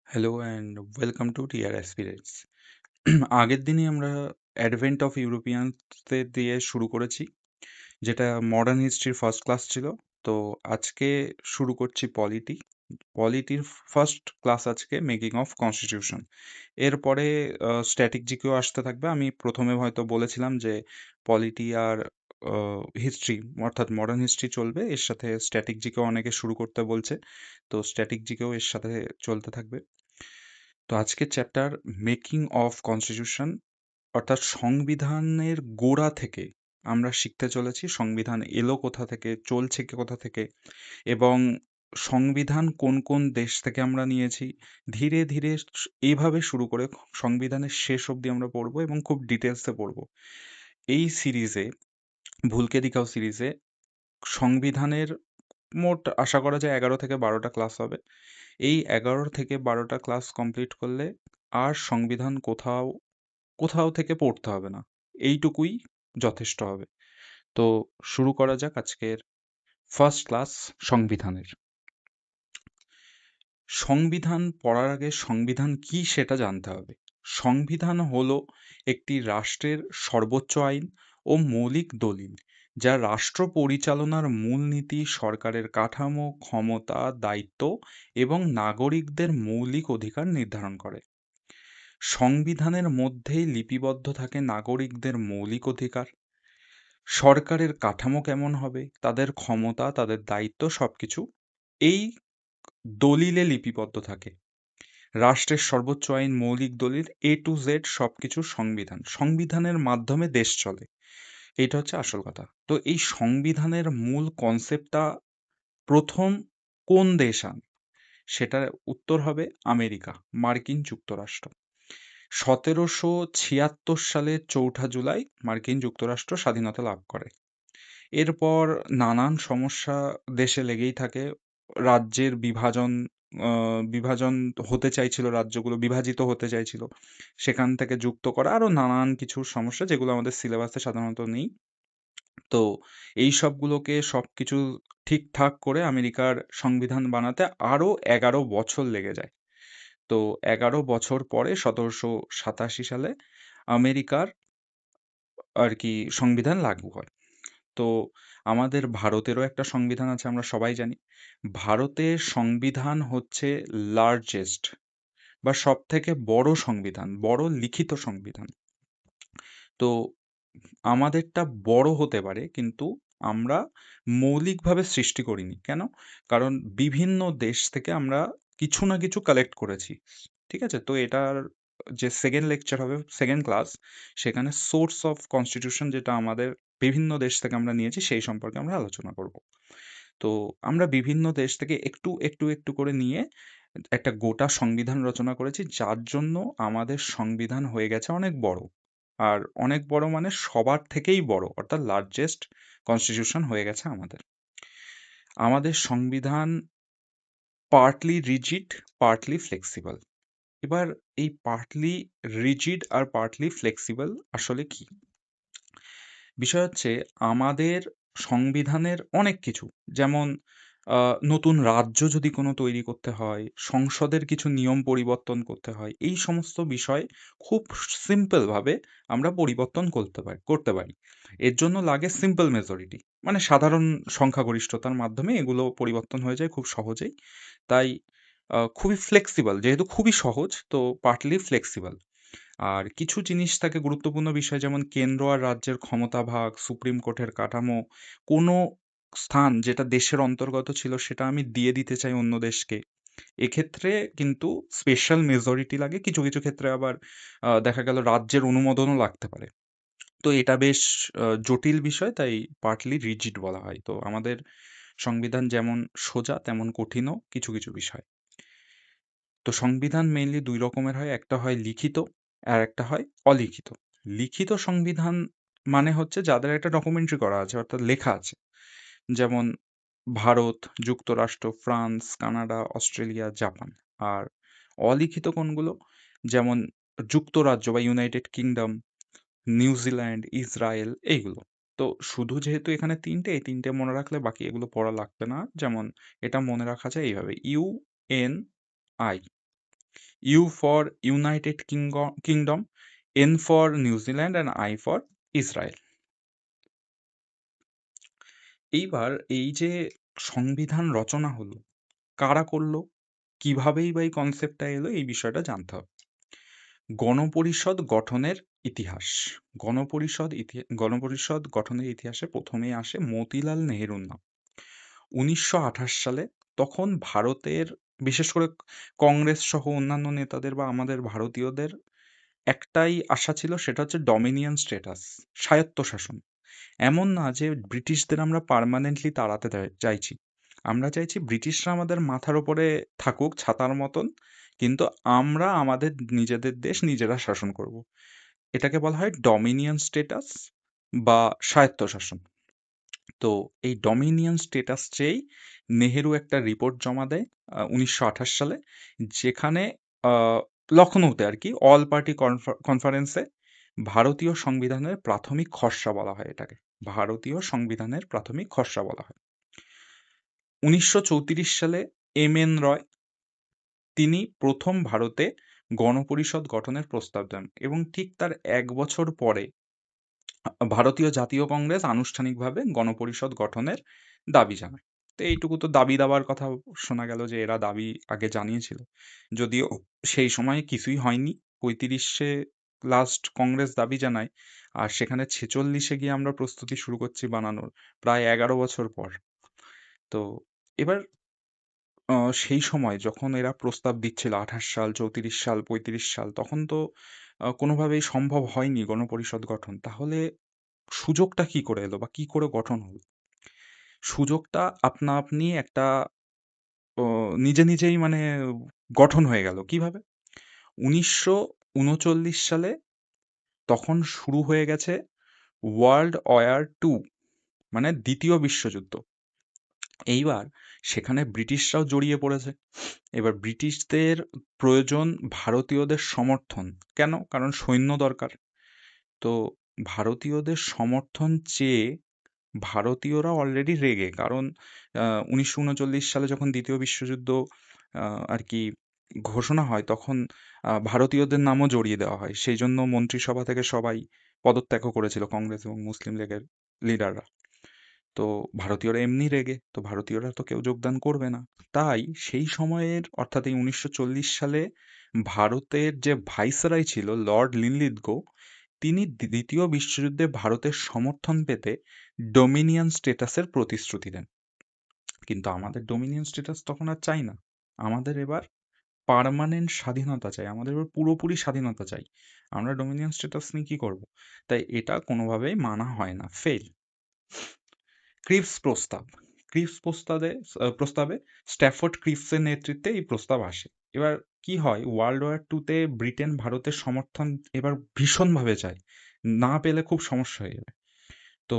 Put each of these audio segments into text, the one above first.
Hello and welcome to TR aspirants. আগের দিনই আমরা অ্যাডভেন্ট অফ ইউরোপিয়ানসদের দিয়ে শুরু করেছি, যেটা মডার্ন হিস্ট্রির ফার্স্ট ক্লাস ছিল। তো আজকে শুরু করছি পলিটির ফার্স্ট ক্লাস আজকে মেকিং অফ কনস্টিটিউশন। এরপরে স্ট্যাটিক জিকেও আসতে থাকবে। আমি প্রথমে হয়তো বলেছিলাম যে পলিটি আর হিস্ট্রি অর্থাৎ মডার্ন হিস্ট্রি চলবে, এর সাথে স্ট্যাটিক জিকেও অনেকে শুরু করতে বলছে, তো স্ট্যাটিক জিকেও এর সাথে চলতে থাকবে। তো আজকের চ্যাপ্টার মেকিং অফ কনস্টিটিউশন, অর্থাৎ সংবিধানের গোড়া থেকে আমরা শিখতে চলেছি সংবিধান এলো কোথা থেকে, চলছে কি কোথা থেকে, এবং সংবিধান কোন কোন দেশ থেকে আমরা নিয়েছি। ধীরে ধীরে এইভাবে শুরু করে সংবিধানের শেষ অবধি আমরা পড়বো এবং খুব ডিটেলসে পড়বো। এই সিরিজে, ভুলকে দিখাও সিরিজে, সংবিধানের মোট আশা করা যায় 11 থেকে 12টা ক্লাস হবে। এই 11 থেকে 12টা ক্লাস কমপ্লিট করলে আর সংবিধান কোথাও কোথাও থেকে পড়তে হবে না, এইটুকুই যথেষ্ট হবে। তো শুরু করা যাক আজকের ফার্স্ট ক্লাস সংবিধানের। সংবিধান পড়ার আগে সংবিধান কি সেটা জানতে হবে। সংবিধান হলো একটি রাষ্ট্রের সর্বোচ্চ আইন ও মৌলিক দলিল, যা রাষ্ট্র পরিচালনার মূলনীতি, সরকারের কাঠামো, ক্ষমতা, দায়িত্ব এবং নাগরিকদের মৌলিক অধিকার নির্ধারণ করে। সংবিধানের মধ্যেই লিপিবদ্ধ থাকে নাগরিকদের মৌলিক অধিকার, সরকারের কাঠামো কেমন হবে, তাদের ক্ষমতা, তাদের দায়িত্ব সবকিছু এই দলিলে লিপিবদ্ধ থাকে। রাষ্ট্রের সর্বোচ্চ আইন, মৌলিক দলিল, A to Z সবকিছু সংবিধান। সংবিধানের মাধ্যমে দেশ চলে, এটা হচ্ছে আসল কথা। তো এই সংবিধানের মূল কনসেপ্টটা প্রথম কোন দেশ আনে, সেটার উত্তর হবে আমেরিকা, মার্কিন যুক্তরাষ্ট্র। 1776 সালে 4 জুলাই মার্কিন যুক্তরাষ্ট্র স্বাধীনতা লাভ করে। এরপর নানান সমস্যা দেশে লেগেই থাকে। রাজ্যের বিভাজন হতে চাইছিল, রাজ্যগুলো বিভাজিত হতে চাইছিল, সেখান থেকে যুক্ত করা আরো নানান কিছু সমস্যা যেগুলো আমাদের সিলেবাসে সাধারণত নেই। তো এই সবগুলোকে সবকিছু ঠিকঠাক করে আমেরিকার সংবিধান বানাতে আরো 11 বছর লেগে যায়। তো 11 বছর পরে 1787 সালে আমেরিকার আর কি সংবিধান লাগু হয়। তো আমাদের ভারতেরও একটা সংবিধান আছে, আমরা সবাই জানি। ভারতের সংবিধান হচ্ছে লার্জেস্ট বা সব থেকে বড় সংবিধান, বড় লিখিত সংবিধান। তো আমাদেরটা বড় হতে পারে, কিন্তু আমরা মৌলিকভাবে সৃষ্টি করিনি কেন? কারণ বিভিন্ন দেশ থেকে আমরা কিছু না কিছু কালেক্ট করেছি। ঠিক আছে, তো এটার যে সেকেন্ড লেকচার হবে, সেকেন্ড ক্লাস, সেখানে সোর্স অফ কনস্টিটিউশন যেটা আমাদের বিভিন্ন দেশ থেকে আমরা নিয়েছি সেই সম্পর্কে আমরা আলোচনা করব। তো আমরা বিভিন্ন দেশ থেকে একটু একটু একটু করে নিয়ে একটা গোটা সংবিধান রচনা করেছি, যার জন্য আমাদের সংবিধান হয়ে গেছে অনেক বড়। আর অনেক বড় মানে সবার থেকেই বড়, অর্থাৎ লার্জেস্ট কনস্টিটিউশন হয়ে গেছে আমাদের। আমাদের সংবিধান পার্টলি রিজিড, পার্টলি ফ্লেক্সিবল। এবার এই পার্টলি রিজিড আর পার্টলি ফ্লেক্সিবল আসলে কি? বিষয় হচ্ছে আমাদের সংবিধানের অনেক কিছু, যেমন নতুন রাজ্য যদি কোনো তৈরি করতে হয়, সংসদের কিছু নিয়ম পরিবর্তন করতে হয়, এই সমস্ত বিষয় খুব সিম্পল ভাবে আমরা পরিবর্তন করতে পারি। এর জন্য লাগে সিম্পল মেজরিটি, মানে সাধারণ সংখ্যাগরিষ্ঠতার মাধ্যমে এগুলো পরিবর্তন হয়ে যায় খুব সহজেই। তাই খুবই ফ্লেক্সিবল, যেহেতু খুবই সহজ, তো পার্টলি ফ্লেক্সিবল। আর কিছু জিনিস থাকে গুরুত্বপূর্ণ বিষয়, যেমন কেন্দ্র আর রাজ্যের ক্ষমতা ভাগ, সুপ্রিম কোর্টের কাঠামো, কোনো স্থান যেটা দেশের অন্তর্গত ছিল সেটা আমি দিয়ে দিতে চাই অন্য দেশকে, এক্ষেত্রে কিন্তু স্পেশাল মেজরিটি লাগে। কিছু কিছু ক্ষেত্রে আবার দেখা গেল রাজ্যের অনুমোদনও লাগতে পারে। তো এটা বেশ জটিল বিষয়, তাই পার্টলি রিজিড বলা হয়। তো আমাদের সংবিধান যেমন সোজা তেমন কঠিনও কিছু কিছু বিষয়। তো সংবিধান মেইনলি দুই রকমের হয়, একটা হয় লিখিত আর একটা হয় অলিখিত। লিখিত সংবিধান মানে হচ্ছে যাদের একটা ডকুমেন্টারি করা আছে, অর্থাৎ লেখা আছে, যেমন ভারত, যুক্তরাষ্ট্র, ফ্রান্স, কানাডা, অস্ট্রেলিয়া, জাপান। আর অলিখিত কোনগুলো? যেমন যুক্তরাজ্য বা ইউনাইটেড কিংডম, নিউজিল্যান্ড, ইসরায়েল, এইগুলো। তো শুধু যেহেতু এখানে তিনটে, এই তিনটে মনে রাখলে বাকি এগুলো পড়া লাগবে না। যেমন এটা মনে রাখা যায় এইভাবে: UNI, you for United kingdom, N for New Zealand and I for Israel. এইবার এই যে সংবিধান রচনা হলো, কারা করলো, কিভাবেই বা এই কনসেপ্টটা এলো, এই বিষয়টা জানতে হবে। গণপরিষদ গঠনের ইতিহাস। গণপরিষদ গঠনের ইতিহাসে প্রথমেই আসে মতিলাল নেহেরুর নাম। 1928 সালে, তখন ভারতের, বিশেষ করে কংগ্রেস সহ অন্যান্য নেতাদের বা আমাদের ভারতীয়দের একটাই আশা ছিল, সেটা হচ্ছে ডমিনিয়ন স্ট্যাটাস, স্বায়ত্তশাসন। এমন না যে ব্রিটিশদের আমরা পার্মানেন্টলি তাড়াতে চাইছি, আমরা চাইছি ব্রিটিশরা আমাদের মাথার উপরে থাকুক ছাতার মতন, কিন্তু আমরা আমাদের নিজেদের দেশ নিজেরা শাসন করব। এটাকে বলা হয় ডমিনিয়ন স্ট্যাটাস বা স্বায়ত্তশাসন। তো এই ডমিনিয়ন স্ট্যাটাস চেয়েই নেহেরু একটা রিপোর্ট জমা দেয় 1928 সালে, যেখানে লখনৌতে আর কি অল পার্টি কনফারেন্সে ভারতীয় সংবিধানের প্রাথমিক খসড়া বলা হয় এটাকে। ভারতীয় সংবিধানের প্রাথমিক খসড়া বলা হয়। 1934 সালে এম এন রয়, তিনি প্রথম ভারতে গণপরিষদ গঠনের প্রস্তাব দেন, এবং ঠিক তার 1 বছর পরে ভারতীয় জাতীয় কংগ্রেস আনুষ্ঠানিকভাবে গণপরিষদ গঠনের দাবি জানায়। তো এইটুকু তো দাবি দাবার কথা শোনা গেল, যে এরা দাবি আগে জানিয়েছিল, যদিও সেই সময় কিছুই হয়নি। 35-এ লাস্ট কংগ্রেস দাবি জানায়, আর সেখানে 46-এ গিয়ে আমরা প্রস্তুতি শুরু করছি বানানোর, প্রায় 11 বছর পর। তো এবার সেই সময় যখন এরা প্রস্তাব দিচ্ছিল, 28 সাল, 34 সাল, 35 সাল, তখন তো কোনোভাবেই সম্ভব হয়নি গণপরিষদ গঠন। তাহলে সুযোগটা কি করে এলো বা কি করে গঠন হলো? সুযোগটা আপনা আপনি একটা নিজে নিজেই মানে গঠন হয়ে গেল। কিভাবে? 1939 সালে তখন শুরু হয়ে গেছে ওয়ার্ল্ড ওয়ার 2, মানে দ্বিতীয় বিশ্বযুদ্ধ। এইবার সেখানে ব্রিটিশরাও জড়িয়ে পড়েছে। এবার ব্রিটিশদের প্রয়োজন ভারতীয়দের সমর্থন। কেন? কারণ সৈন্য দরকার। তো ভারতীয়দের সমর্থন চেয়ে ভারতীয়রা অলরেডি রেগে, কারণ 1939 সালে যখন দ্বিতীয় বিশ্বযুদ্ধ আর কি ঘোষণা হয়, তখন ভারতীয়দের নামও জড়িয়ে দেওয়া হয়। সেই জন্য মন্ত্রিসভা থেকে সবাই পদত্যাগও করেছিল, কংগ্রেস এবং মুসলিম লীগের লিডাররা। তো ভারতীয়রা এমনি রেগে, তো ভারতীয়রা তো কেউ যোগদান করবে না। তাই সেই সময়ের, অর্থাৎ এই 1940 সালে ভারতের যে ভাইসরয় ছিল লর্ড লিনলিথগো, তিনি দ্বিতীয় বিশ্বযুদ্ধে ভারতের সমর্থন পেতে ডোমিনিয়ন স্ট্যাটাসের প্রতিশ্রুতি দেন। কিন্তু আমাদের ডোমিনিয়ন স্ট্যাটাস তখন আর চাই না, আমাদের এবার পার্মানেন্ট স্বাধীনতা চাই, আমাদের এবার পুরোপুরি স্বাধীনতা চাই। আমরা ডোমিনিয়ন স্ট্যাটাস নিয়ে কি করব? তাই এটা কোনোভাবেই মানা হয় না, ফেল। ক্রিপস প্রস্তাব। ক্রিপস প্রস্তাবে স্ট্যাফোর্ড ক্রিপসের নেতৃত্বে এই প্রস্তাব আসে। এবার কি হয়, ওয়ার্ল্ড ওয়ার 2-তে ব্রিটেন ভারতের সমর্থন এবার ভীষণভাবে চায়, না পেলে খুব সমস্যা হয়ে যাবে। তো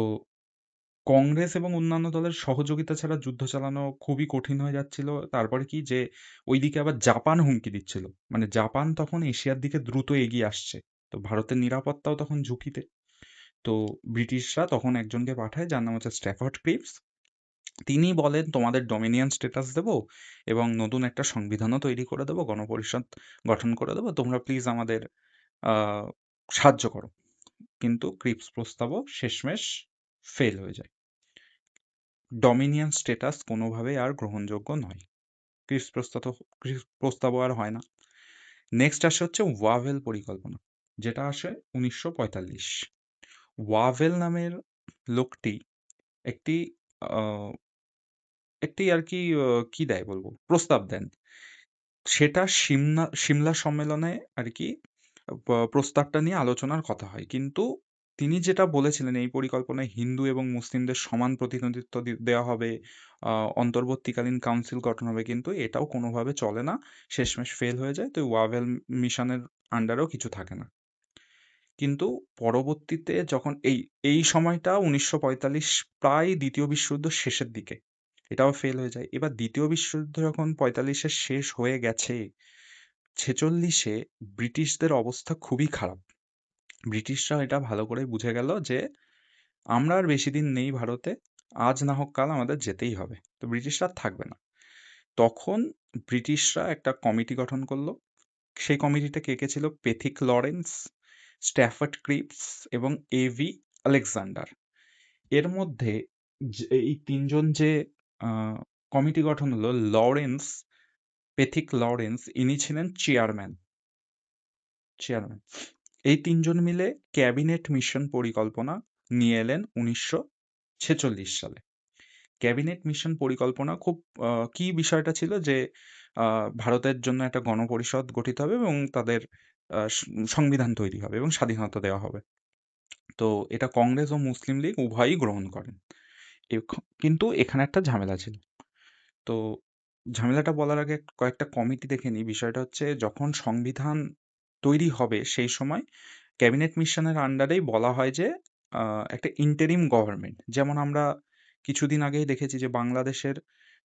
কংগ্রেস এবং অন্যান্য দলের সহযোগিতা ছাড়া যুদ্ধ চালানো খুবই কঠিন হয়ে যাচ্ছিল। তারপরে কি, যে ওইদিকে আবার জাপান হুমকি দিচ্ছিল, মানে জাপান তখন এশিয়ার দিকে দ্রুত এগিয়ে আসছে। তো ভারতের নিরাপত্তাও তখন ঝুঁকিতে। তো ব্রিটিশরা তখন একজনকে পাঠায়, যার নাম হচ্ছে স্ট্যাফোর্ড ক্রিপস। তিনি বলেন, তোমাদের ডোমিনিয়ন স্ট্যাটাস দেবো এবং নতুন একটা সংবিধানও তৈরি করে দেবো, গণপরিষদ গঠন করে দেবো, তোমরা প্লিজ আমাদের আহ, সাহায্য করো। কিন্তু ক্রিপস প্রস্তাবও শেষমেশ ফেল হয়ে যায়। ডমিনিয়ন স্ট্যাটাস কোনোভাবেই আর গ্রহণযোগ্য নয়। ক্রিপস প্রস্তাবও আর হয় না। নেক্সট আসে হচ্ছে ওয়াভেল পরিকল্পনা, যেটা আসে 1945। ওয়াভেল নামের লোকটি একটি আহ, একটি আর কি কি দেয় বলবো, প্রস্তাব দেন। সেটা সিমলা সম্মেলনে আর কি প্রস্তাবটা নিয়ে আলোচনার কথা হয়, কিন্তু তিনি যেটা বলেছিলেন, এই পরিকল্পনায় হিন্দু এবং মুসলিমদের সমান প্রতিনিধিত্ব দেওয়া হবে, অন্তর্বর্তীকালীন কাউন্সিল গঠন হবে, কিন্তু এটাও কোনোভাবে চলে না, শেষমেশ ফেল হয়ে যায়। তো ওয়াভেল মিশনের আন্ডারেও কিছু থাকে না। কিন্তু পরবর্তীতে যখন এই এই সময়টা 1945, প্রায় দ্বিতীয় বিশ্বযুদ্ধ শেষের দিকে, এটাও ফেল হয়ে যায়। এবার দ্বিতীয় বিশ্বযুদ্ধ যখন 45-এ শেষ হয়ে গেছে, 46-এ ব্রিটিশদের অবস্থা খুবই খারাপ। ব্রিটিশরা এটা ভালো করে বুঝে গেল যে আমরা আর বেশি দিন নেই ভারতে, আজ না হোক কাল আমাদের যেতেই হবে, তো ব্রিটিশরা আর থাকবে না। তখন ব্রিটিশরা একটা কমিটি গঠন করলো, সেই কমিটিতে কে কে ছিল? পেথিক লরেন্স, স্ট্যাফার্ড ক্রিপস এবং এভি আলেকজান্ডার। এর মধ্যে এই তিনজন যে কমিটি গঠন হলো, পেথিক লরেন্স ইনি ছিলেন চেয়ারম্যান। এই তিনজন মিলে ক্যাবিনেট মিশন পরিকল্পনা নিয়ে এলেন 1946 সালে। ক্যাবিনেট মিশন পরিকল্পনা খুব কি বিষয়টা ছিল যে ভারতের জন্য একটা গণপরিষদ গঠিত হবে এবং তাদের সংবিধান তৈরি হবে এবং স্বাধীনতা দেওয়া হবে। তো এটা কংগ্রেস ও মুসলিম লীগ উভয়ই গ্রহণ করেন। কিন্তু এখানে একটা ঝামেলা ছিল। তো ঝামেলাটা বলার আগে কয়েকটা কমিটি দেখে নিই। বিষয়টা হচ্ছে, যখন সংবিধান তৈরি হবে সেই সময় ক্যাবিনেট মিশনের আন্ডারেই বলা হয় যে একটা ইন্টারিম গভর্নমেন্ট, যেমন আমরা কিছুদিন আগেই দেখেছি যে বাংলাদেশের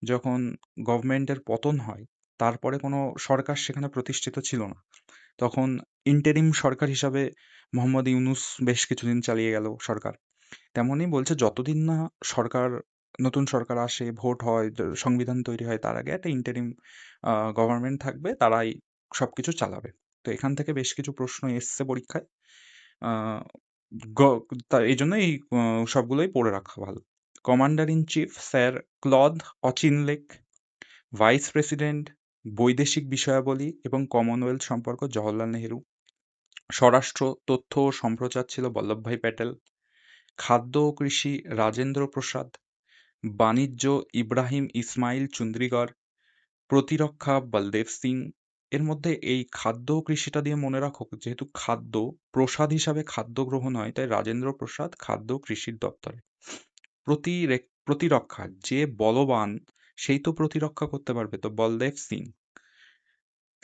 যখন গভর্নমেন্টের পতন হয় তারপরে কোনো সরকার সেখানে প্রতিষ্ঠিত ছিল না, তখন ইন্টারিম সরকার হিসাবে মোহাম্মদ ইউনূস বেশ কিছুদিন চালিয়ে গেল সরকার। তেমনই বলছে, যতদিন না নতুন সরকার আসে, ভোট হয়, সংবিধান তৈরি হয়, তার আগে একটা ইন্টারিম গভর্নমেন্ট থাকবে, তারাই সবকিছু চালাবে। তো এখান থেকে বেশ কিছু প্রশ্ন এসছে পরীক্ষায়। আহ, এই জন্য এই সবগুলোই পড়ে রাখা ভালো। Commander in chief sir Claude Auchinleck, vice president বৈদেশিক বিষয়াবলী এবং কমনওয়েলথ সম্পর্ক জওহরলাল নেহেরু, স্বরাষ্ট্র, তথ্য ও সম্প্রচার ছিল বল্লভভাই প্যাটেল, খাদ্য ও কৃষি রাজেন্দ্র প্রসাদ, বাণিজ্য ইব্রাহিম ইসমাইল চুন্দ্রিগড়, প্রতিরক্ষা বলদেব সিং। এর মধ্যে এই খাদ্য ও কৃষিটা দিয়ে মনে রাখো, যেহেতু খাদ্য প্রসাদ হিসাবে খাদ্য গ্রহণ হয়, তাই রাজেন্দ্র প্রসাদ খাদ্য ও কৃষির দপ্তরে। প্রতিরক্ষা, যে বলবান সেই তো প্রতিরক্ষা করতে পারবে, তো বলদেব সিং।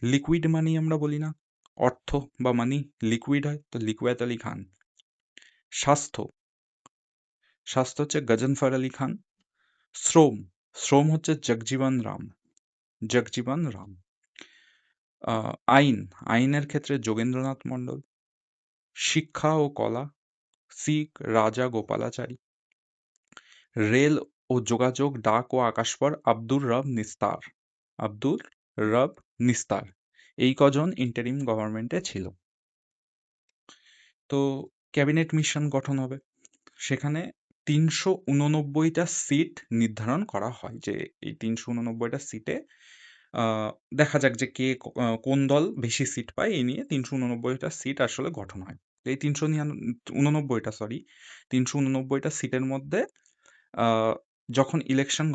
লিকুইড মানি আমরা বলি না, অর্থ বা মানি লিকুইড হয়, তো লিকুয়েত আলী খান। স্বাস্থ্য স্বাস্থ্য হচ্ছে গজনফর আলী খান। শ্রম শ্রম হচ্ছে জগজীবন রাম। আইনের ক্ষেত্রে যোগেন্দ্রনাথ মণ্ডল। শিক্ষা ও কলা শিখ রাজা গোপালাচারী। রেল ও যোগাযোগ, ডাক ও আকাশপথ আব্দুর রব নিস্তার। এই কজন ইন্টারিম গভর্নমেন্টে ছিল। তো ক্যাবিনেট মিশন গঠন হবে, সেখানে ৩৮৯টা সিট নির্ধারণ করা হয়, যে এই ৩৮৯টা সিটে দেখা যাক যে কোন দল বেশি সিট পায়, এই নিয়ে ৩৮৯টা সিট আসলে গঠন হয়। এই ৩৮৯টা সিটের মধ্যে যখন ইলেকশন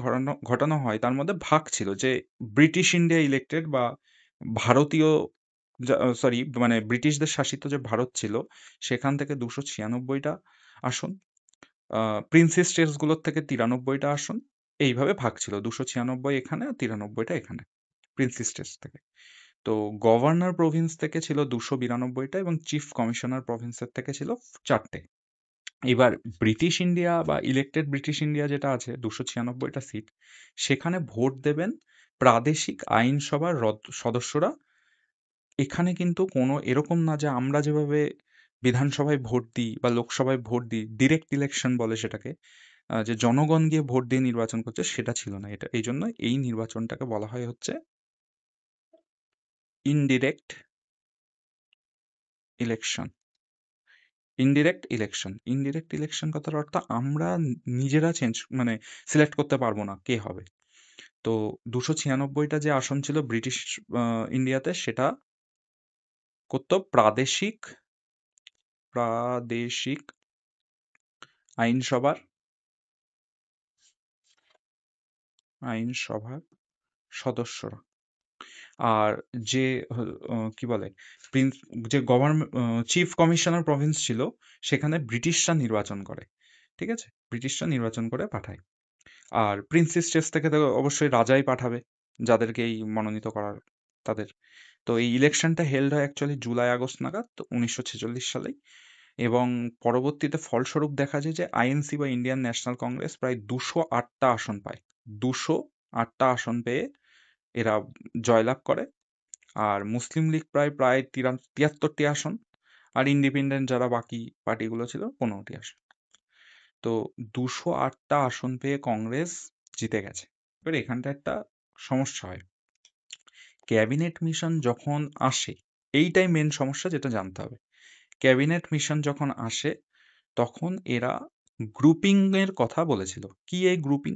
ঘটানো হয়, তার মধ্যে ভাগ ছিল যে ব্রিটিশ ইন্ডিয়া ইলেক্টেড বা ভারতীয়, মানে ব্রিটিশদের শাসিত যে ভারত ছিল সেখান থেকে 296টা আসন, প্রিন্সেস স্টেটসগুলোর থেকে 93টা আসন, এইভাবে ভাগ ছিল। 296 এখানে আর 93টা এখানে প্রিন্সেস স্টেটস থেকে। তো গভর্নর প্রভিন্স থেকে ছিল 292টা এবং চিফ কমিশনার প্রভিন্সের থেকে ছিল 4টে। এবার ব্রিটিশ ইন্ডিয়া বা ইলেক্টেড ব্রিটিশ ইন্ডিয়া যেটা আছে 296টা সিট, সেখানে ভোট দেবেন প্রাদেশিক আইনসভার সদস্যরা। এখানে কিন্তু কোনো এরকম না যে আমরা যেভাবে বিধানসভায় ভোট দিই বা লোকসভায় ভোট দিই, ডিরেক্ট ইলেকশন বলে সেটাকে, যে জনগণ গিয়ে ভোট দিয়ে নির্বাচন করছে, সেটা ছিল না এটা। এই জন্য এই নির্বাচনটাকে বলা হয় হচ্ছে ইনডিরেক্ট ইলেকশন। ইনডিরেক্ট ইলেকশন কথার অর্থ আমরা নিজেরা মানে সিলেক্ট করতে পারবো না কে হবে। তো 296টা যে আসন ছিল ব্রিটিশ ইন্ডিয়াতে, সেটা করতো প্রাদেশিক আইনসভার সদস্যরা। আর যে কি বলে প্রিন্স যে চিফ কমিশনার প্রভিন্স ছিল, সেখানে ব্রিটিশরা নির্বাচন করে। ঠিক আছে, ব্রিটিশরা নির্বাচন করে পাঠায়। আর প্রিন্সেস স্টেটস থেকে তো অবশ্যই রাজাই পাঠাবে যাদেরকে এই মনোনীত করার তাদের। তো এই ইলেকশনটা হেল্ড হয় অ্যাকচুয়ালি জুলাই আগস্ট নাগাদ 1946 সালেই। এবং পরবর্তীতে ফলস্বরূপ দেখা যায় যে আইএনসি বা ইন্ডিয়ান ন্যাশনাল কংগ্রেস প্রায় 208টা আসন পায়। 208টা আসন পেয়ে এরা জয়লাভ করে। আর মুসলিম লীগ প্রায় প্রায় 73টি আসন, আর ইন্ডিপেন্ডেন্ট যারা বাকি পার্টিগুলো ছিল 15টি আসন। তো 208টা আসন পেয়ে কংগ্রেস জিতে গেছে। এবার এখানটা একটা সমস্যা হয়। ক্যাবিনেট মিশন যখন আসে এইটাই মেন সমস্যা, যেটা জানতে হবে। ক্যাবিনেট মিশন যখন আসে তখন এরা গ্রুপিং এর কথা বলেছিল। কি এই গ্রুপিং?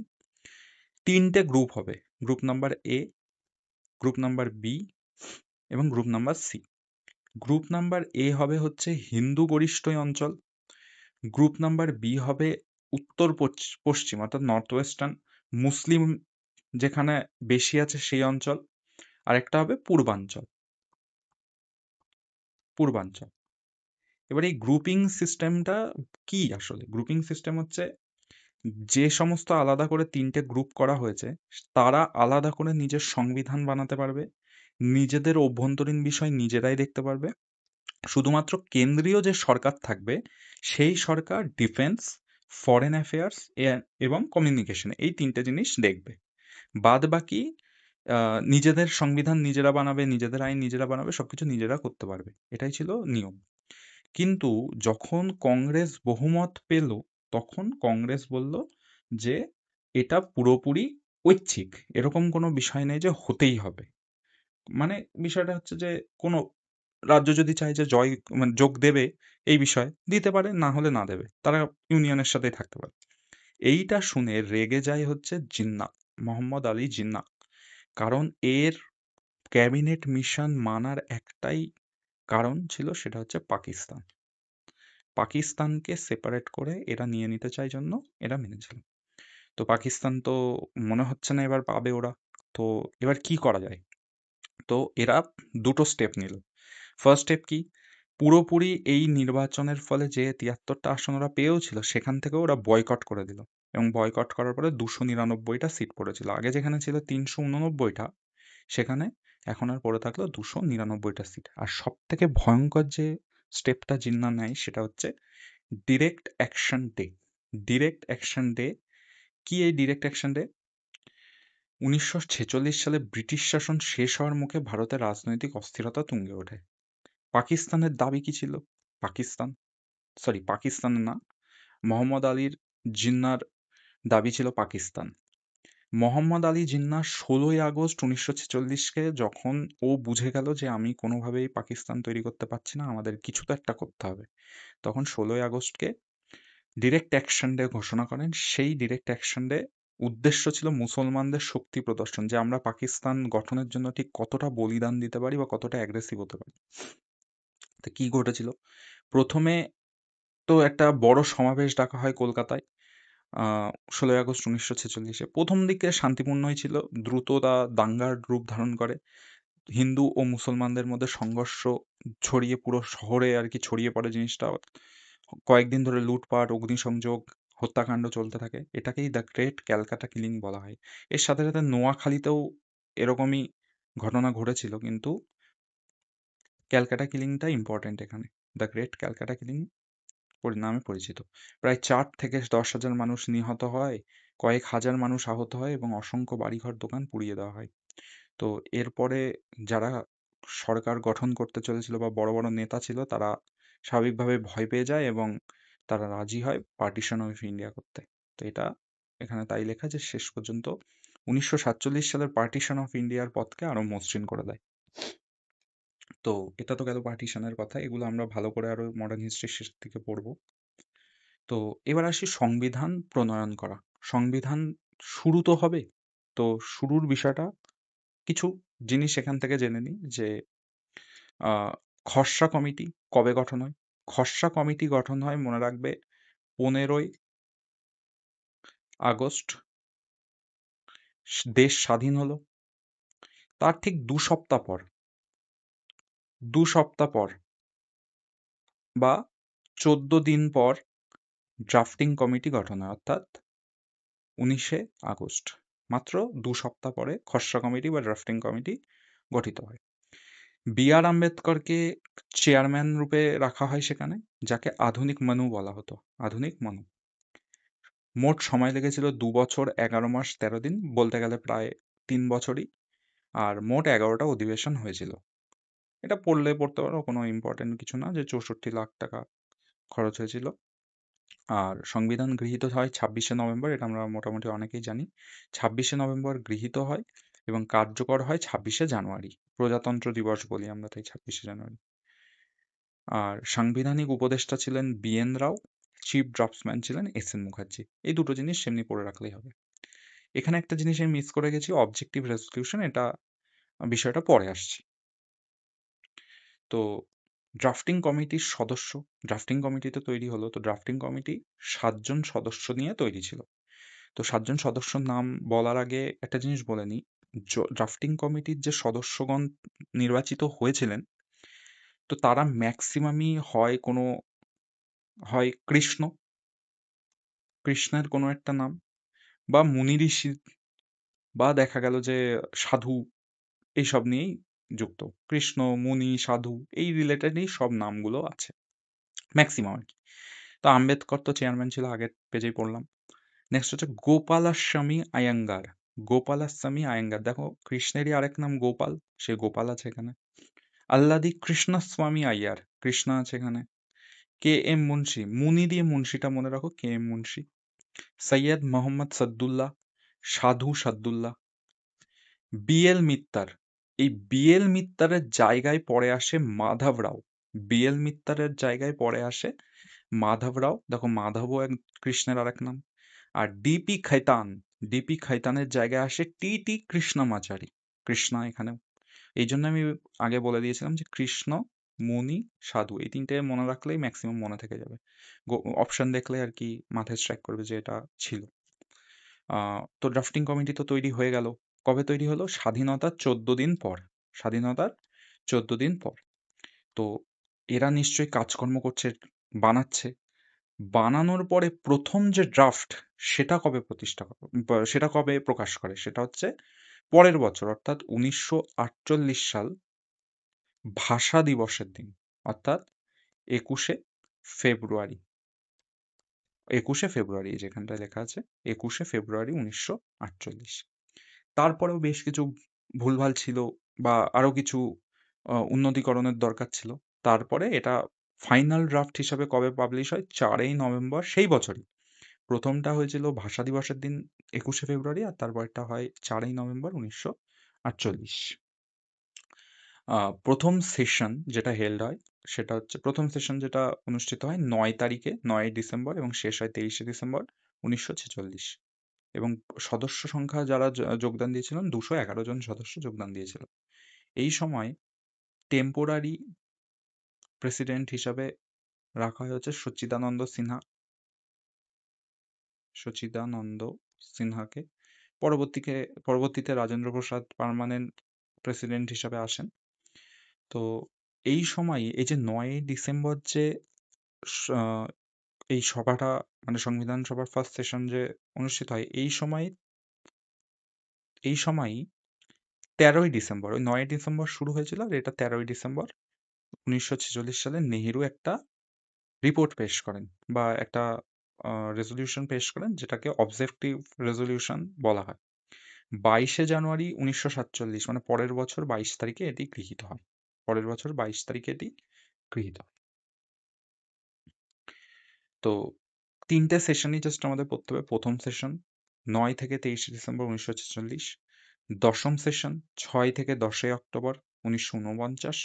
3টে গ্রুপ হবে। Group number A, group number B এবং group number C. Group number A হবে হচ্ছে হিন্দু গরিষ্ঠ অঞ্চল, গ্রুপ নাম্বার বি হবে উত্তর পশ্চিম অর্থাৎ নর্থ ওয়েস্টার্ন মুসলিম যেখানে বেশি আছে সেই অঞ্চল, আর একটা হবে পূর্বাঞ্চল। পূর্বাঞ্চল। এবার এই গ্রুপিং সিস্টেমটা কি? আসলে গ্রুপিং সিস্টেম হচ্ছে যে সমস্ত আলাদা করে 3টে গ্রুপ করা হয়েছে তারা আলাদা করে নিজের সংবিধান বানাতে পারবে, নিজেদের অভ্যন্তরীণ বিষয় নিজেরাই দেখতে পারবে। শুধুমাত্র কেন্দ্রীয় যে সরকার থাকবে সেই সরকার ডিফেন্স, ফরেন অ্যাফেয়ার্স এবং কমিউনিকেশনে এই 3টে জিনিস দেখবে। বাদ বাকি নিজেদের সংবিধান নিজেরা বানাবে, নিজেদের আইন নিজেরা বানাবে, সবকিছু নিজেরা করতে পারবে। এটাই ছিল নিয়ম। কিন্তু যখন কংগ্রেস বহুমত পেল তখন কংগ্রেস বলল যে এটা পুরোপুরি ঐচ্ছিক, এরকম কোনো বিষয় নেই যে হতেই হবে। মানে বিষয়টা হচ্ছে যে কোনো রাজ্য যদি চায় যে মানে যোগ দেবে এই বিষয়ে দিতে পারে, না হলে না দেবে, তারা ইউনিয়নের সাথেই থাকতে পারে। এইটা শুনে রেগে যায় হচ্ছে জিন্না, মোহাম্মদ আলী জিন্না। কারণ এর ক্যাবিনেট মিশন মানার একটাই কারণ ছিল, সেটা হচ্ছে পাকিস্তান। পাকিস্তানকে সেপারেট করে এরা নিয়ে নিতে চায় জন্য এরা মেনেছিল। তো পাকিস্তান তো মনে হচ্ছে না এবার পাবে ওরা। তো এবার কি করা যায়? তো এরা দুটো স্টেপ নিল। ফার্স্ট স্টেপ কি? পুরোপুরি এই নির্বাচনের ফলে যে ৭৩টা আসন ওরা পেয়েও ছিল সেখান থেকে ওরা বয়কট করে দিল, এবং বয়কট করার পরে 299টা সিট পড়েছিল। আগে যেখানে ছিল 389টা, সেখানে এখন আর পড়ে থাকলো 299টা সিট। আর সব থেকে ভয়ঙ্কর যে স্টেপটা জিন্না নেয় সেটা হচ্ছে direct action day. Direct action day কি? এই ডিরেক্ট অ্যাকশন ডে 1946 সালে ব্রিটিশ শাসন শেষ হওয়ার মুখে ভারতের রাজনৈতিক অস্থিরতা তুঙ্গে ওঠে। পাকিস্তানের দাবি কি ছিল? পাকিস্তান না, মোহাম্মদ আলীর জিন্নার দাবি ছিল পাকিস্তান। মোহাম্মদ আলী জিন্না 16 আগস্ট 1946কে যখন ও বুঝে গেল যে আমি কোনোভাবেই পাকিস্তান তৈরি করতে পারছি না, আমাদের কিছু তো একটা করতে হবে, তখন 16 আগস্টকে ডিরেক্ট অ্যাকশন ডে ঘোষণা করেন। সেই ডিরেক্ট অ্যাকশন ডে উদ্দেশ্য ছিল মুসলমানদের শক্তি প্রদর্শন, যে আমরা পাকিস্তান গঠনের জন্য ঠিক কতটা বলিদান দিতে পারি বা কতটা অ্যাগ্রেসিভ হতে পারি। তো কি ঘটেছিল? প্রথমে তো একটা বড় সমাবেশ ডাকা হয় কলকাতায় 16 আগস্ট 1946-এ। প্রথম দিকে শান্তিপূর্ণই ছিল, দ্রুত তা দাঙ্গার রূপ ধারণ করে। হিন্দু ও মুসলমানদের মধ্যে সংঘর্ষ ছড়িয়ে পুরো শহরে আর কি ছড়িয়ে পড়ে জিনিসটা। কয়েকদিন ধরে লুটপাট, অগ্নিসংযোগ, হত্যাকাণ্ড চলতে থাকে। এটাকেই দ্য গ্রেট ক্যালকাটা কিলিং বলা হয়। এর সাথে সাথে নোয়াখালীতেও এরকমই ঘটনা ঘটেছিল, কিন্তু ক্যালকাটা কিলিংটা ইম্পর্টেন্ট এখানে। দ্য গ্রেট ক্যালকাটা কিলিং নামে পরিচিত। প্রায় 4 থেকে 10 হাজার মানুষ নিহত হয়, কয়েক হাজার মানুষ আহত হয় এবং অসংখ্য বাড়িঘর দোকান পুড়িয়ে দেওয়া হয়। তো এরপরে যারা সরকার গঠন করতে চলেছিল বা বড় বড় নেতা ছিল তারা স্বাভাবিকভাবে ভয় পেয়ে যায় এবং তারা রাজি হয় পার্টিশন অফ ইন্ডিয়া করতে। তো এটা এখানে তাই লেখা যে শেষ পর্যন্ত 1947 সালের পার্টিশন অফ ইন্ডিয়ার পথকে আরো মসৃণ করে দেয়। তো এটা তো গেল পার্টিশনের কথা, এগুলো আমরা ভালো করে আরো মডার্ন হিস্ট্রির শেষের দিকে পড়বো। তো এবার আসি সংবিধান প্রণয়ন করা। সংবিধান শুরু তো হবে। তো শুরুর বিষয়টা কিছু জিনিস এখান থেকে জেনে নিই যে আহ, খসড়া কমিটি কবে গঠন হয়? খসড়া কমিটি গঠন হয়, মনে রাখবে, 15ই আগস্ট দেশ স্বাধীন হলো। তার ঠিক 2 সপ্তাহ পর বা 14 দিন পর ড্রাফটিং কমিটি গঠন হয়, অর্থাৎ 19 আগস্ট। মাত্র 2 সপ্তাহ পরে খসড়া কমিটি বা ড্রাফটিং কমিটি গঠিত হয়। বি.আর. আম্বেদকরকে চেয়ারম্যান রূপে রাখা হয় সেখানে, যাকে আধুনিক মনু বলা হতো। আধুনিক মনু। মোট সময় লেগেছিল 2 বছর 11 মাস 13 দিন, বলতে গেলে প্রায় 3 বছরই। আর মোট 11টা অধিবেশন হয়েছিল। এটা পড়লে পড়তে পারো, কোনো ইম্পর্টেন্ট কিছু না, যে 64 লাখ টাকা খরচ হয়েছিল। আর সংবিধান গৃহীত হয় 26শে নভেম্বর, এটা আমরা মোটামুটি অনেকেই জানি। 26শে নভেম্বর গৃহীত হয় এবং কার্যকর হয় 26শে জানুয়ারি। প্রজাতন্ত্র দিবস বলি আমরা, তাই 26শে জানুয়ারি। আর সাংবিধানিক উপদেষ্টা ছিলেন BN রাও, চিফ ড্রাফটসম্যান ছিলেন SN মুখার্জি। এই দুটো জিনিস এমনি পড়ে রাখলেই হবে। এখানে একটা জিনিস আমি মিস করে গেছি, অবজেক্টিভ রেজলিউশন, এটা বিষয়টা পরে আসছে। তো ড্রাফটিং কমিটির সদস্য, ড্রাফটিং কমিটিতে তৈরি হলো, তো ড্রাফটিং কমিটি 7জন সদস্য নিয়ে তৈরি ছিল। তো 7জন সদস্যর নাম বলার আগে একটা জিনিস বলে নিই, ড্রাফটিং কমিটির যে সদস্যগণ নির্বাচিত হয়েছিলেন, তো তারা ম্যাক্সিমামই হয় কৃষ্ণের কোনো একটা নাম, বা মুনি ঋষি, বা দেখা গেল যে সাধু, এইসব নিয়েই যুক্ত। কৃষ্ণ, মুনি, সাধু, এই রিলেটেডই সব নামগুলো আছে ম্যাক্সিমাম আর কি। তো আম্বেদকর তো চেয়ারম্যান ছিল, আগের পেজেই পড়লাম। নেক্সট হচ্ছে গোপালাস্বামী আয়াঙ্গার। গোপালাস্বামী আয়াঙ্গার, দেখো কৃষ্ণেরই আরেক নাম গোপাল, সে গোপাল আছে এখানে। আল্লাদি কৃষ্ণস্বামী আইয়ার, কৃষ্ণ আছে এখানে। KM মুন্সি, মুনি দিয়ে মুন্সিটা মনে রাখো, KM মুন্সি। সৈয়দ মোহাম্মদ সাদুল্লাহ, সাধু সাদুল্লাহ। BL মিত্তার, এই BL মিত্তারের জায়গায় পরে আসে মাধব রাও। BL মিত্তারের জায়গায় পরে আসে মাধব রাও, দেখো মাধবও কৃষ্ণের আরেক নাম। আর DP খৈতানের জায়গায় আসে TT কৃষ্ণমাচারী, কৃষ্ণা এখানেও। এই জন্য আমি আগে বলে দিয়েছিলাম যে কৃষ্ণ, মুনি, সাধু, এই তিনটে মনে রাখলেই ম্যাক্সিমাম মনে থেকে যাবে। অপশন দেখলে আর কি মাথায় স্ট্রাইক করবে যে এটা ছিল। তো ড্রাফটিং কমিটি তো তৈরি হয়ে গেল। কবে তৈরি হলো? স্বাধীনতার 14 দিন পর। স্বাধীনতার 14 দিন পর। তো এরা নিশ্চয়ই কাজকর্ম করছে, বানাচ্ছে। বানানোর পরে প্রথম যে ড্রাফট, সেটা কবে প্রকাশ করে? সেটা হচ্ছে পরের বছর, অর্থাৎ 1948 সাল ভাষা দিবসের দিন, অর্থাৎ 21শে ফেব্রুয়ারি। 21শে ফেব্রুয়ারি, যেখানটায় লেখা আছে 21শে ফেব্রুয়ারি 1948। তারপরেও বেশ কিছু ভুলভাল ছিল, বা আরো কিছু উন্নতিকরণের দরকার ছিল। তারপরে এটা ফাইনাল ড্রাফট হিসাবে কবে পাবলিশ হয়? 4ই নভেম্বর সেই বছরই। প্রথমটা হয়েছিল ভাষা দিবসের দিন 21শে ফেব্রুয়ারি, আর তারপরটা হয় 4ই নভেম্বর 1948। প্রথম সেশন যেটা হেল্ড হয়, সেটা হচ্ছে প্রথম সেশন যেটা অনুষ্ঠিত হয় 9 তারিখে, 9ই ডিসেম্বর, এবং শেষ হয় 23শে ডিসেম্বর 1946। এবং সদস্য সংখ্যা যারা যোগদান দিয়েছিলেন, 211 জন সদস্য যোগদান দিয়েছিল। এই সময় টেম্পোরারি প্রেসিডেন্ট হিসাবে রাখা হয় হচ্ছে সচিদানন্দ সিনহাকে। পরবর্তীতে রাজেন্দ্র প্রসাদ পার্মানেন্ট প্রেসিডেন্ট হিসাবে আসেন। তো এই সময়, এই যে 9ই ডিসেম্বর যে স- আহ, এই সভাটা, মানে সংবিধান সভার ফার্স্ট সেশন যে অনুষ্ঠিত হয়, এই সময়ই 13ই ডিসেম্বর, ওই 9ই ডিসেম্বর শুরু হয়েছিল, আর এটা 13ই ডিসেম্বর 1946 সালে নেহেরু একটা রিপোর্ট পেশ করেন, বা একটা রেজলিউশন পেশ করেন, যেটাকে অবজেক্টিভ রেজলিউশন বলা হয়। 22শে জানুয়ারি 1947, মানে পরের বছর 22 তারিখে এটি গৃহীত হয়। পরের বছর 22 তারিখে এটি গৃহীত হয়। তো 3টে সেশনই জাস্ট আমাদের পড়তে হবে। প্রথম সেশন 9 থেকে 23শে ডিসেম্বর 1946, দশম সেশন 6 থেকে 10 অক্টোবর 1949,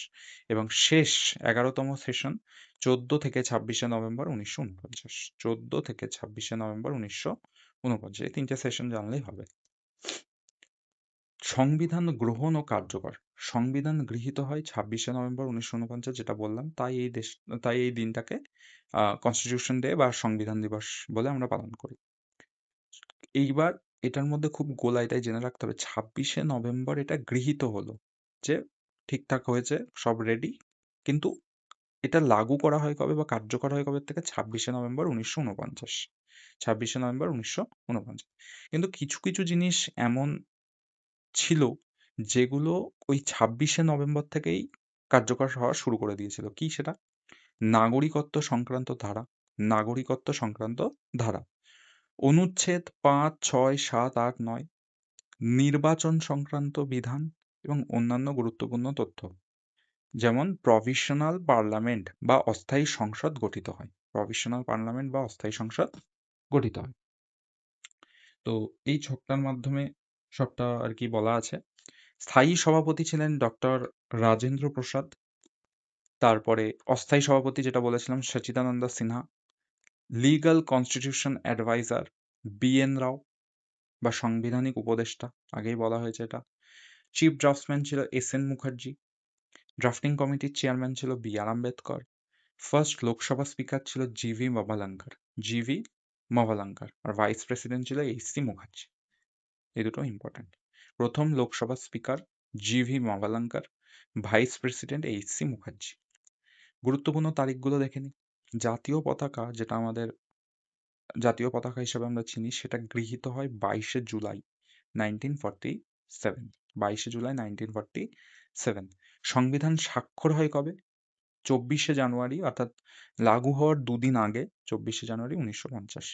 এবং শেষ 11তম সেশন 14 থেকে 26শে নভেম্বর 1949। 14 থেকে 26শে নভেম্বর 1949, এই 3টে সেশন জানলেই হবে। সংবিধান গ্রহণ ও কার্যকর। সংবিধান গৃহীত হয় 26শে নভেম্বর 1949, যেটা বললাম। তাই এই দিনটাকে কনস্টিটিউশন ডে বা সংবিধান দিবস বলে আমরা পালন করি। এইবার এটার মধ্যে খুব গোলাইটাই জেনে রাখতে হবে, 26শে নভেম্বর এটা গৃহীত হলো, যে ঠিকঠাক হয়েছে, সব রেডি। কিন্তু এটা লাগু করা হয় কবে, বা কার্যকর হয় কবে থেকে? 26শে নভেম্বর 1949। 26শে নভেম্বর 1949। কিন্তু কিছু কিছু জিনিস এমন ছিল যেগুলো ওই 26শে নভেম্বর থেকেই কার্যকর হওয়া শুরু করে দিয়েছিল। কি সেটা? নাগরিকত্ব সংক্রান্ত ধারা, নাগরিকত্ব সংক্রান্ত ধারা, অনুচ্ছেদ 5, 6, 7, 8, 9, নির্বাচন সংক্রান্ত বিধান, এবং অন্যান্য গুরুত্বপূর্ণ তথ্য। যেমন প্রভিশনাল পার্লামেন্ট বা অস্থায়ী সংসদ গঠিত হয়। প্রভিশনাল পার্লামেন্ট বা অস্থায়ী সংসদ গঠিত হয়। তো এই ছকটার মাধ্যমে সবটা আর কি বলা আছে। স্থায়ী সভাপতি ছিলেন ডক্টর রাজেন্দ্র প্রসাদ। তারপরে অস্থায়ী সভাপতি যেটা বলেছিলাম Sachchidananda Sinha. Legal constitution adviser B N. Rau বা সাংবিধানিক উপদেষ্টা, আগেই বলা হয়েছে এটা। চিফ ড্রাফটসম্যান ছিল এস.এন. মুখার্জি। ড্রাফটিং কমিটির চেয়ারম্যান ছিল B R. Ambedkar. First Lok Sabha speaker ছিল জি ভি মভালাঙ্কার, আর ভাইস প্রেসিডেন্ট ছিল এইচ.সি. মুখার্জি। এই দুটো ইম্পর্টেন্ট। প্রথম Lok Sabha speaker G V. Mavalankar, vice president H C. Mukherjee. গুরুত্বপূর্ণ তারিখগুলো দেখে নিই। জাতীয় পতাকা, যেটা আমাদের জাতীয় পতাকা হিসেবে আমরা চিনি, সেটা গৃহীত হয় 22শে জুলাই 1947। 22শে জুলাই 1947। সংবিধান স্বাক্ষর হয় কবে? 24শে জানুয়ারি, অর্থাৎ লাগু হওয়ার দুদিন আগে, 24শে জানুয়ারি 1950।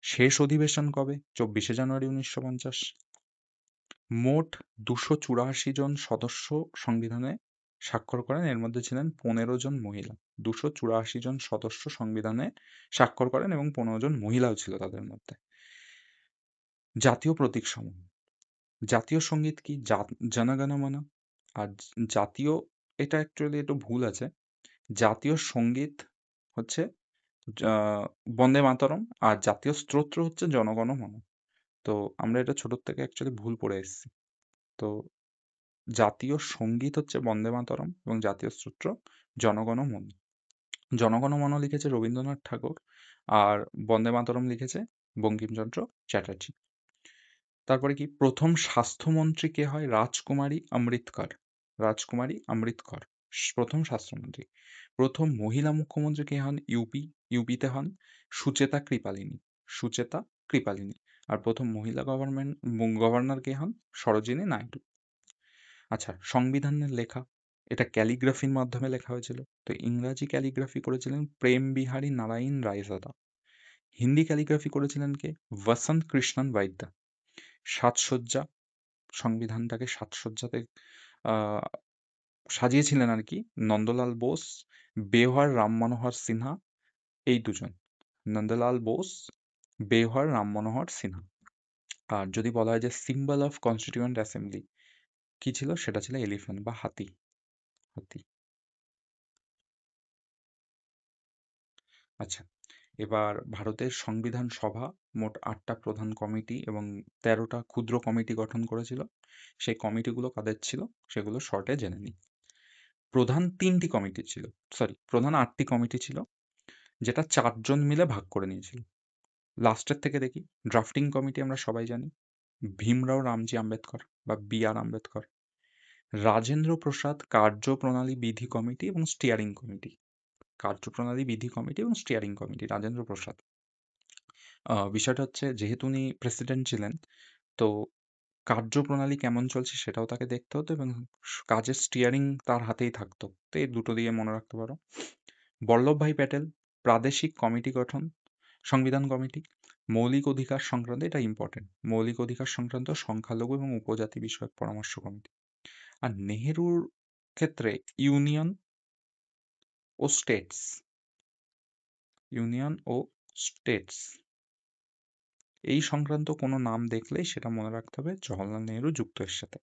শেষ অধিবেশন কবে? 24শে জানুয়ারি 1950। মোট 284 জন সদস্য সংবিধানে স্বাক্ষর করেন, এর মধ্যে ছিলেন 15 জন মহিলা। 284 জন সদস্য সংবিধানে স্বাক্ষর করেন এবং 15 জন মহিলাও ছিল তাদের মধ্যে। জাতীয় প্রতীক সমূহ। জাতীয় সঙ্গীত কি? জনগণমন। আর জাতীয়, এটা অ্যাকচুয়ালি একটু ভুল আছে। জাতীয় সঙ্গীত হচ্ছে বন্দে মাতরম, আর জাতীয় স্তোত্র হচ্ছে জনগণমন। তো আমরা এটা ছোটোর থেকে অ্যাকচুয়ালি ভুল পড়ে এসেছি। তো জাতীয় সঙ্গীত হচ্ছে বন্দে মাতরম এবং জাতীয় স্তোত্র জনগণমন। জনগণমন লিখেছে রবীন্দ্রনাথ ঠাকুর, আর বন্দে মাতরম লিখেছে বঙ্কিমচন্দ্র চ্যাটার্জি। তারপরে কি, প্রথম স্বাস্থ্যমন্ত্রী কে হয়? রাজকুমারী অমৃতকর প্রথম স্বাস্থ্যমন্ত্রী। প্রথম মহিলা মুখ্যমন্ত্রী কে হন? ইউপিতে হন সুচেতা কৃপালিনী। আর প্রথম মহিলা গভর্নর কে হন? সরোজিনী নাইডু। আচ্ছা, সংবিধানের লেখা, এটা ক্যালিগ্রাফির মাধ্যমে লেখা হয়েছিল। তো ইংরাজি ক্যালিগ্রাফি করেছিলেন প্রেম বিহারী নারায়ণ রায়জাদা। হিন্দি ক্যালিগ্রাফি করেছিলেন কে? বসন্ত কৃষ্ণন বাইদ্য। সাজসজ্জা, সংবিধানটাকে সাজসজ্জাতে আহ, সাজিয়েছিলেন আর কি নন্দলাল বোস, বেওয়ার রাম মনোহর সিনহা। এই দুজন, নন্দলাল বোস, বেওয়ার রাম মনোহর সিনহা। আর যদি বলা হয় যে সিম্বল অফ কনস্টিটিউয়েন্ট অ্যাসেম্বলি কি ছিল, সেটা ছিল এলিফ্যান্ট বা হাতি। হাতি। আচ্ছা, এবার ভারতের সংবিধান সভা মোট 8টা প্রধান কমিটি এবং 13টা ক্ষুদ্র কমিটি গঠন করেছিল। সেই কমিটিগুলো কাদের ছিল সেগুলো শর্টে জেনে নিই। প্রধান 8টি কমিটি ছিল, যেটা 4 জন মিলে ভাগ করে নিয়েছিল। লাস্টের থেকে দেখি। ড্রাফটিং কমিটি আমরা সবাই জানি, ভীমরাও রামজি আম্বেদকর বা বি.আর. আম্বেদকর। রাজেন্দ্র প্রসাদ কার্যপ্রণালী বিধি কমিটি এবং স্টিয়ারিং কমিটি, রাজেন্দ্র প্রসাদ। বিষয়টা হচ্ছে, যেহেতু উনি প্রেসিডেন্ট ছিলেন, তো কার্যপ্রণালী কেমন চলছে সেটাও তাকে দেখতে হতো এবং কাজের স্টিয়ারিং তার হাতেই থাকতো। তো এই দুটো দিয়ে মনে রাখতে পারো। বল্লভভাই প্যাটেল প্রাদেশিক কমিটি গঠন, সংবিধান কমিটি। মৌলিক অধিকার সংক্রান্ত, এটা ইম্পর্টেন্ট, মৌলিক অধিকার সংক্রান্ত সংখ্যালঘু এবং উপজাতি বিষয়ক পরামর্শ কমিটি। আর নেহেরুর ক্ষেত্রে ও স্টেটস ইউনিয়ন ও স্টেটস এই সংক্রান্ত কোনো নাম দেখলেই সেটা মনে রাখতে হবে জওহরলাল নেহেরু যুক্ত এর সাথে।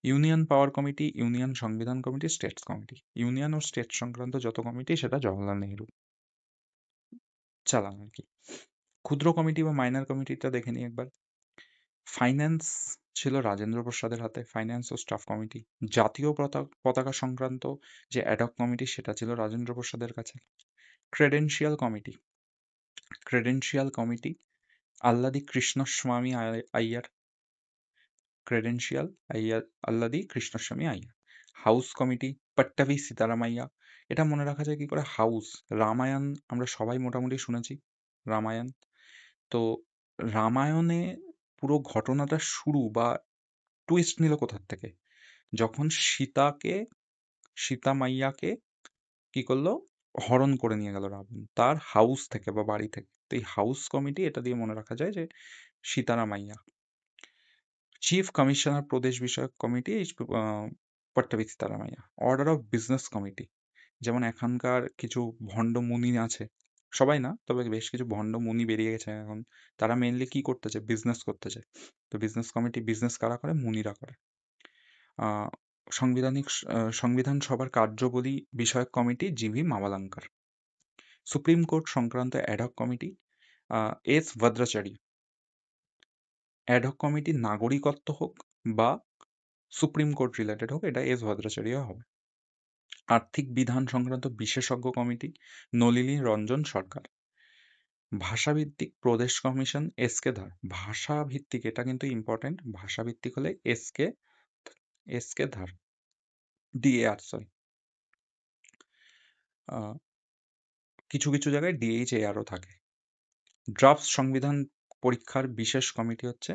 ইউনিয়ন পাওয়ার কমিটি, ইউনিয়ন সংবিধান কমিটি, স্টেটস কমিটি। ইউনিয়ন ও স্টেট সংক্রান্ত যত কমিটি সেটা জওহরলাল নেহেরু চালান আর কি। ক্ষুদ্র কমিটি বা মাইনর কমিটিটা দেখে নিই একবার। ফাইন্যান্স ছিল রাজেন্দ্র প্রসাদের হাতে, ফাইন্যান্স ও স্টাফ কমিটি। জাতীয় পতাকা সংক্রান্ত যে অ্যাডহক কমিটি সেটা ছিল রাজেন্দ্র প্রসাদের কাছে। ক্রেডেন্সিয়াল কমিটি, ক্রেডেন্সিয়াল কমিটি, আল্লাদি Krishnaswamy Iyer, credential Iyer, Alladi Krishnaswamy Iyer. House committee, Pattabhi Sitaramayya. এটা মনে রাখা যায় কি করে? হাউস, রামায়ণ আমরা সবাই মোটামুটি শুনেছি, রামায়ণ। তো রামায়ণে পুরো ঘটনাটা শুরু বা টুইস্ট নিল কোথার থেকে? যখন সীতা মাইয়াকে কি করলো, হরণ করে নিয়ে গেল রাবণ, তার হাউস থেকে বা বাড়ি থেকে। তো এই হাউস কমিটি, এটা দিয়ে মনে রাখা যায় যে সীতারামাইয়া। চিফ কমিশনার প্রদেশ বিষয়ক committee, Pattabhi Sitaramayya. Order of business committee, যেমন এখানকার কিছু ভণ্ড মুনি আছে, সবাই না, তবে বেশ কিছু ভণ্ড মুনি বেরিয়ে গেছে এখন। তারা মেনলি কি করতে চায়? বিজনেস করতে চায়। তো বিজনেস কমিটি, বিজনেস কারা করে? মুনিরা করে। আহ, সংবিধান সভার কার্যাবলী বিষয়ক committee G V Mavalankar. Supreme court সংক্রান্ত ad hoc committee S Bhadrachari. Ad hoc committee নাগরিকত্ব হোক বা সুপ্রিম কোর্ট রিলেটেড হোক, এটা এস ভদ্রাচারীও হবে। আর্থিক বিধান সংক্রান্ত বিশেষজ্ঞ কমিটি নলিনী রঞ্জন সরকার। ভাষাভিত্তিক প্রদেশ কমিশন এস কে ধার। ভাষাভিত্তিক, এটা কিন্তু ইম্পর্টেন্ট, ভাষাভিত্তিক হলে এস কে ধার, ডিএআর, সরি। কিছু কিছু জায়গায় ডিএইচএআরও থাকে। ড্রাফট সংবিধান পরীক্ষার বিশেষ কমিটি হচ্ছে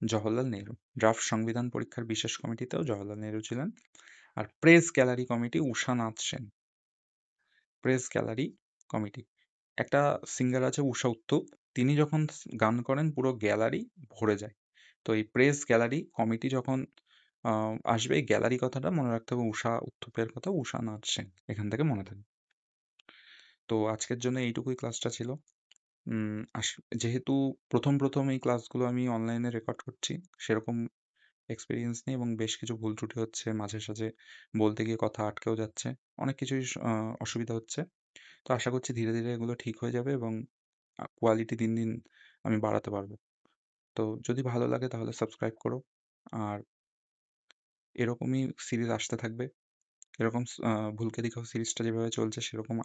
জওহরলাল নেহরু। ড্রাফট সংবিধান পরীক্ষার বিশেষ কমিটিতেও জওহরলাল নেহরু ছিলেন। আর press gallery committee Ushanath Sen. Press gallery committee, একটা সিঙ্গার আছে ঊষা উত্থুপ, তিনি যখন গান করেন পুরো গ্যালারি ভরে যায়। তো এই প্রেস গ্যালারি কমিটি যখন আসবে, এই গ্যালারি কথাটা মনে রাখতে হবে, ঊষা উত্থুপের কথা, উষানাথ সেন, এখান থেকে মনে থাকবে। তো আজকের জন্য এইটুকুই ক্লাসটা ছিল। যেহেতু প্রথম প্রথম এই ক্লাসগুলো আমি অনলাইনে রেকর্ড করছি, সেরকম এক্সপিরিয়েন্স নেই এবং বেশ কিছু ভুল ত্রুটি হচ্ছে, মাঝে সাঝে বলতে গিয়ে কথা আটকেও যাচ্ছে, অনেক কিছুই অসুবিধা হচ্ছে। তো আশা করছি ধীরে ধীরে এগুলো ঠিক হয়ে যাবে এবং কোয়ালিটি দিন দিন আমি বাড়াতে পারবো। তো যদি ভালো লাগে তাহলে সাবস্ক্রাইব করো। আর এরকমই সিরিজ আসতে থাকবে। এরকম ভুলকে দিখাও সিরিজটা যেভাবে চলছে, সেরকম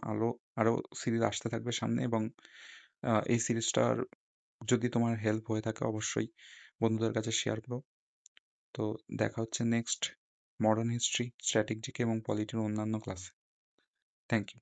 আরও সিরিজ আসতে থাকবে সামনে। এবং এই সিরিজটার যদি তোমার হেল্প হয়ে থাকে, অবশ্যই বন্ধুদের কাছে শেয়ার করো। তো দেখা হচ্ছে নেক্সট মডার্ন হিস্ট্রি, স্ট্র্যাটেজিক এবং পলিটির অন্যান্য ক্লাসে। Thank you.